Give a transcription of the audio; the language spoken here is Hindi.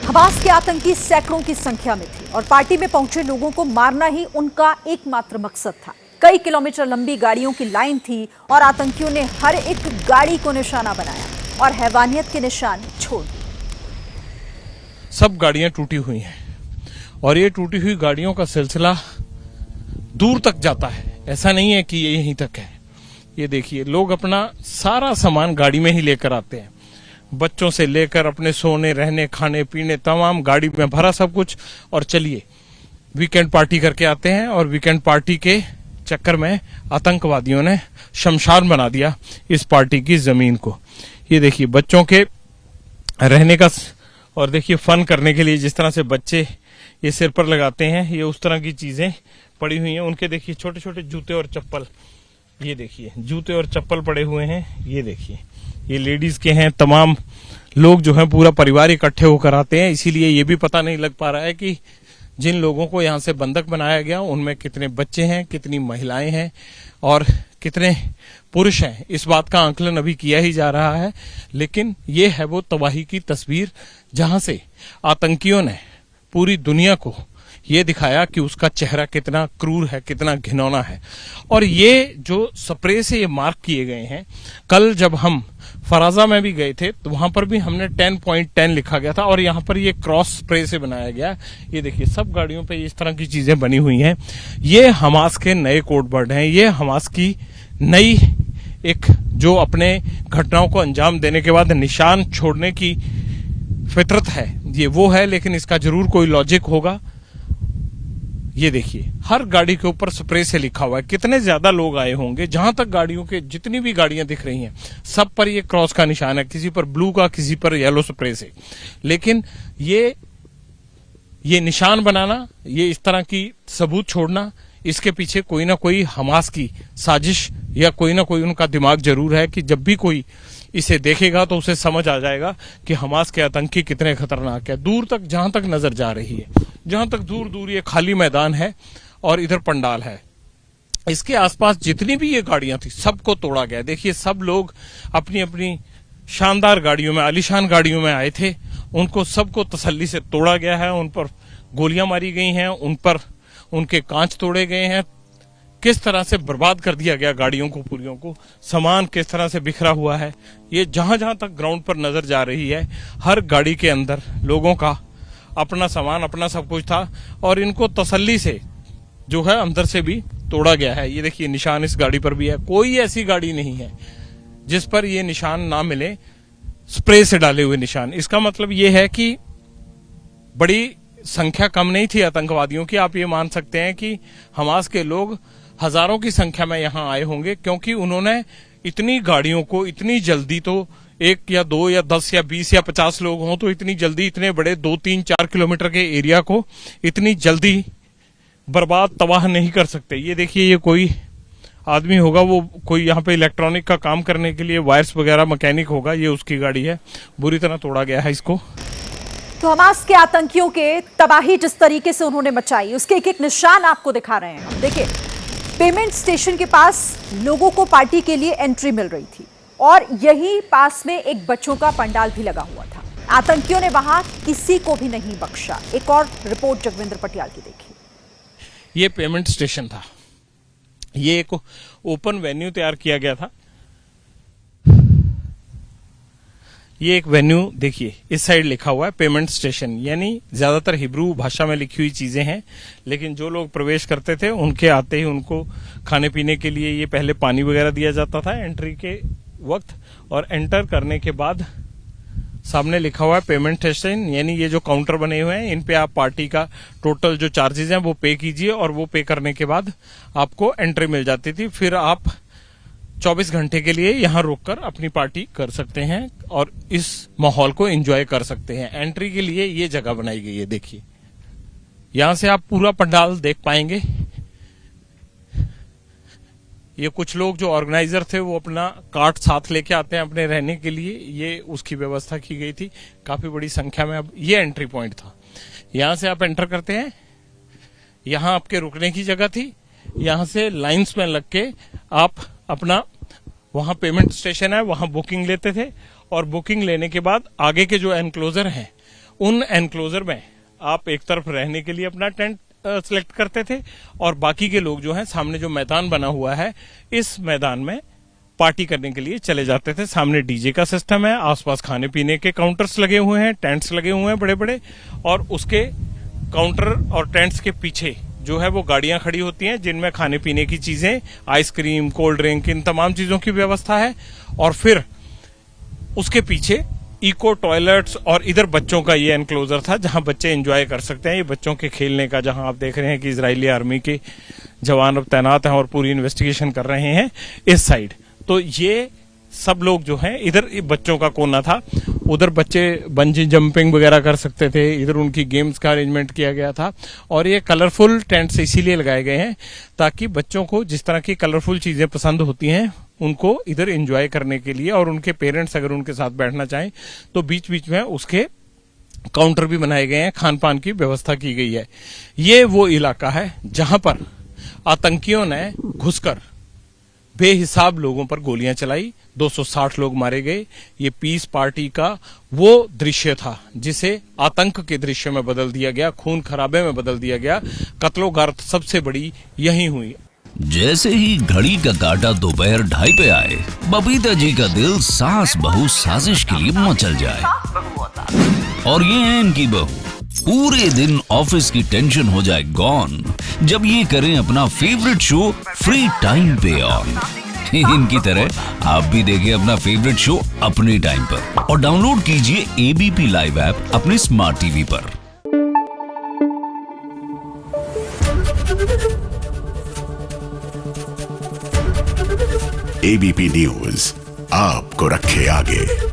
हमास के आतंकी सैकड़ों की संख्या में थे और पार्टी में पहुंचे लोगों को मारना ही उनका एकमात्र मकसद था। कई किलोमीटर लंबी गाड़ियों की लाइन थी और आतंकियों ने हर एक गाड़ी को निशाना बनाया और हैवानियत के निशान छोड़ दिए। सब गाड़ियां टूटी हुई हैं और ये टूटी हुई गाड़ियों का सिलसिला दूर तक जाता है, ऐसा नहीं है कि ये यहीं तक है। ये देखिए, लोग अपना सारा सामान गाड़ी में ही लेकर आते हैं, बच्चों से लेकर अपने सोने रहने खाने पीने तमाम गाड़ी में भरा सब कुछ, और चलिए वीकेंड पार्टी करके आते हैं। और वीकेंड पार्टी के चक्कर में आतंकवादियों ने शमशान बना दिया इस पार्टी की जमीन को। ये देखिए बच्चों के रहने का, और देखिए फन करने के लिए जिस तरह से बच्चे ये सिर पर लगाते हैं, ये उस तरह की चीजें पड़ी हुई हैं। उनके देखिए छोटे छोटे जूते और चप्पल, ये देखिए जूते और चप्पल पड़े हुए हैं। ये देखिए ये लेडीज के हैं। तमाम लोग जो हैं पूरा परिवार इकट्ठे होकर आते हैं, इसीलिए ये भी पता नहीं लग पा रहा है कि जिन लोगों को यहाँ से बंधक बनाया गया उनमें कितने बच्चे हैं, कितनी महिलाएं हैं और कितने पुरुष हैं। इस बात का आंकलन अभी किया ही जा रहा है, लेकिन ये है वो तबाही की तस्वीर जहां से आतंकियों ने पूरी दुनिया को ये दिखाया कि उसका चेहरा कितना क्रूर है, कितना घिनौना है। और ये जो स्प्रे से ये मार्क किए गए हैं, कल जब हम फराजा में भी गए थे तो वहां पर भी हमने 10.10 लिखा गया था और यहाँ पर ये क्रॉस स्प्रे से बनाया गया। ये देखिए सब गाड़ियों पे इस तरह की चीजें बनी हुई हैं। ये हमास के नए कोड वर्ड हैं, ये हमास की नई एक जो अपने घटनाओं को अंजाम देने के बाद निशान छोड़ने की फितरत है, ये वो है, लेकिन इसका जरूर कोई लॉजिक होगा। ये देखिए हर गाड़ी के ऊपर स्प्रे से लिखा हुआ है। कितने ज्यादा लोग आए होंगे, जहां तक गाड़ियों के जितनी भी गाड़ियां दिख रही हैं सब पर ये क्रॉस का निशान है, किसी पर ब्लू का, किसी पर येलो स्प्रे से। लेकिन ये निशान बनाना, ये इस तरह की सबूत छोड़ना, इसके पीछे कोई ना कोई हमास की साजिश या कोई ना कोई उनका दिमाग जरूर है कि जब भी कोई इसे देखेगा तो उसे समझ आ जाएगा कि हमास के आतंकी कितने खतरनाक है। दूर तक जहां तक नजर जा रही है, जहां तक दूर दूर ये खाली मैदान है और इधर पंडाल है, इसके आसपास जितनी भी ये गाड़ियां थी सबको तोड़ा गया। देखिए सब लोग अपनी अपनी शानदार गाड़ियों में, आलीशान गाड़ियों में आए थे, उनको सबको तसल्ली से तोड़ा गया है। उन पर गोलियां मारी गई हैं, उन पर उनके कांच तोड़े गए हैं, किस तरह से बर्बाद कर दिया गया गाड़ियों को, पूरियों को, सामान किस तरह से बिखरा हुआ है। ये जहां जहां तक ग्राउंड पर नजर जा रही है, हर गाड़ी के अंदर लोगों का अपना सामान, अपना सब कुछ था और इनको तसल्ली से जो है अंदर से भी तोड़ा गया है। ये देखिए निशान इस गाड़ी पर भी है। कोई ऐसी गाड़ी नहीं है जिस पर ये निशान ना मिले, स्प्रे से डाले हुए निशान। इसका मतलब ये है कि बड़ी संख्या कम नहीं थी आतंकवादियों की। आप ये मान सकते हैं कि हमास के लोग हजारों की संख्या में यहां आए होंगे, क्योंकि उन्होंने इतनी गाड़ियों को इतनी जल्दी, तो 1 या 2 या 10 या 20 या 50 लोग हों तो इतनी जल्दी, इतने बड़े 2, 3, 4 किलोमीटर के एरिया को इतनी जल्दी बर्बाद तबाह नहीं कर सकते। ये देखिए ये कोई आदमी होगा, वो कोई यहाँ पे इलेक्ट्रॉनिक का काम करने के लिए वायर्स वगैरह मैकेनिक होगा, ये उसकी गाड़ी है। बुरी तरह तोड़ा गया है इसको। तो हमास के आतंकियों के तबाही जिस तरीके से उन्होंने मचाई, उसके एक एक निशान आपको दिखा रहे हैं। देखिए पेमेंट स्टेशन के पास लोगों को पार्टी के लिए एंट्री मिल रही थी और यही पास में एक बच्चों का पंडाल भी लगा हुआ था। आतंकियों ने वहां किसी को भी नहीं बख्शा। एक और रिपोर्ट जगविंद्र पटियाल की देखिए। ये पेमेंट स्टेशन था, ये एक ओपन वेन्यू तैयार किया गया था। ये एक वेन्यू देखिए, इस साइड लिखा हुआ है पेमेंट स्टेशन, यानी ज्यादातर हिब्रू भाषा में लिखी हुई चीजें हैं। लेकिन जो लोग प्रवेश करते थे उनके आते ही उनको खाने पीने के लिए ये पहले पानी वगैरह दिया जाता था एंट्री के वक्त, और एंटर करने के बाद सामने लिखा हुआ है पेमेंट स्टेशन, यानी ये जो काउंटर बने हुए हैं इन पे आप पार्टी का टोटल जो चार्जेस हैं वो पे कीजिए और वो पे करने के बाद आपको एंट्री मिल जाती थी। फिर आप 24 घंटे के लिए यहाँ रुककर अपनी पार्टी कर सकते हैं और इस माहौल को एंजॉय कर सकते हैं। एंट्री के लिए ये जगह बनाई गई है, देखिए यहां से आप पूरा पंडाल देख पाएंगे। ये कुछ लोग जो ऑर्गेनाइजर थे वो अपना कार्ट साथ लेके आते हैं अपने रहने के लिए, ये उसकी व्यवस्था की गई थी काफी बड़ी संख्या में। अब ये एंट्री पॉइंट था, यहां से आप एंटर करते हैं, यहां आपके रुकने की जगह थी, यहां से लाइंस में लग के आप अपना, वहां पेमेंट स्टेशन है वहां बुकिंग लेते थे और बुकिंग लेने के बाद आगे के जो एनक्लोजर हैं उन एनक्लोजर में आप एक तरफ रहने के लिए अपना टेंट सिलेक्ट करते थे और बाकी के लोग जो हैं सामने जो मैदान बना हुआ है इस मैदान में पार्टी करने के लिए चले जाते थे। सामने डीजे का सिस्टम है, आसपास खाने पीने के काउंटर्स लगे हुए हैं, टेंट्स लगे हुए हैं बड़े बड़े, और उसके काउंटर और टेंट्स के पीछे जो है वो गाड़ियां खड़ी होती हैं जिनमें खाने पीने की चीजें, आइसक्रीम, कोल्ड ड्रिंक, इन तमाम चीजों की व्यवस्था है। और फिर उसके पीछे इको टॉयलेट्स और इधर बच्चों का ये एनक्लोजर था जहां बच्चे एंजॉय कर सकते हैं। ये बच्चों के खेलने का, जहां आप देख रहे हैं कि इजरायली आर्मी के जवान अब तैनात हैं और पूरी इन्वेस्टिगेशन कर रहे हैं इस साइड। तो ये सब लोग जो हैं, इधर बच्चों का कोना था, उधर बच्चे बंजी जंपिंग वगैरह कर सकते थे, इधर उनकी गेम्स का अरेंजमेंट किया गया था। और ये कलरफुल टेंट्स इसीलिए लगाए गए हैं ताकि बच्चों को जिस तरह की कलरफुल चीजें पसंद होती हैं उनको इधर एंजॉय करने के लिए, और उनके पेरेंट्स अगर उनके साथ बैठना चाहें तो बीच बीच में उसके काउंटर भी बनाए गए हैं, खान पान की व्यवस्था की गई है। ये वो इलाका है जहां पर आतंकियों ने घुसकर बेहिसाब लोगों पर गोलियां चलाई, 260 लोग मारे गए। ये पीस पार्टी का वो दृश्य था जिसे आतंक के दृश्य में बदल दिया गया, खून खराबे में बदल दिया गया। कत्लो गारत सबसे बड़ी यहीं हुई। जैसे ही घड़ी का काटा दोपहर 2:30 पे आए, बबीता जी का दिल सास बहू साजिश के लिए मचल जाए। और ये है इनकी बहू, पूरे दिन ऑफिस की टेंशन हो जाए गॉन जब ये करें अपना फेवरेट शो फ्री टाइम पे ऑन। इनकी तरह आप भी देखें अपना फेवरेट शो अपने टाइम पर और डाउनलोड कीजिए एबीपी लाइव ऐप अपने स्मार्ट टीवी पर। एबीपी न्यूज आपको रखे आगे।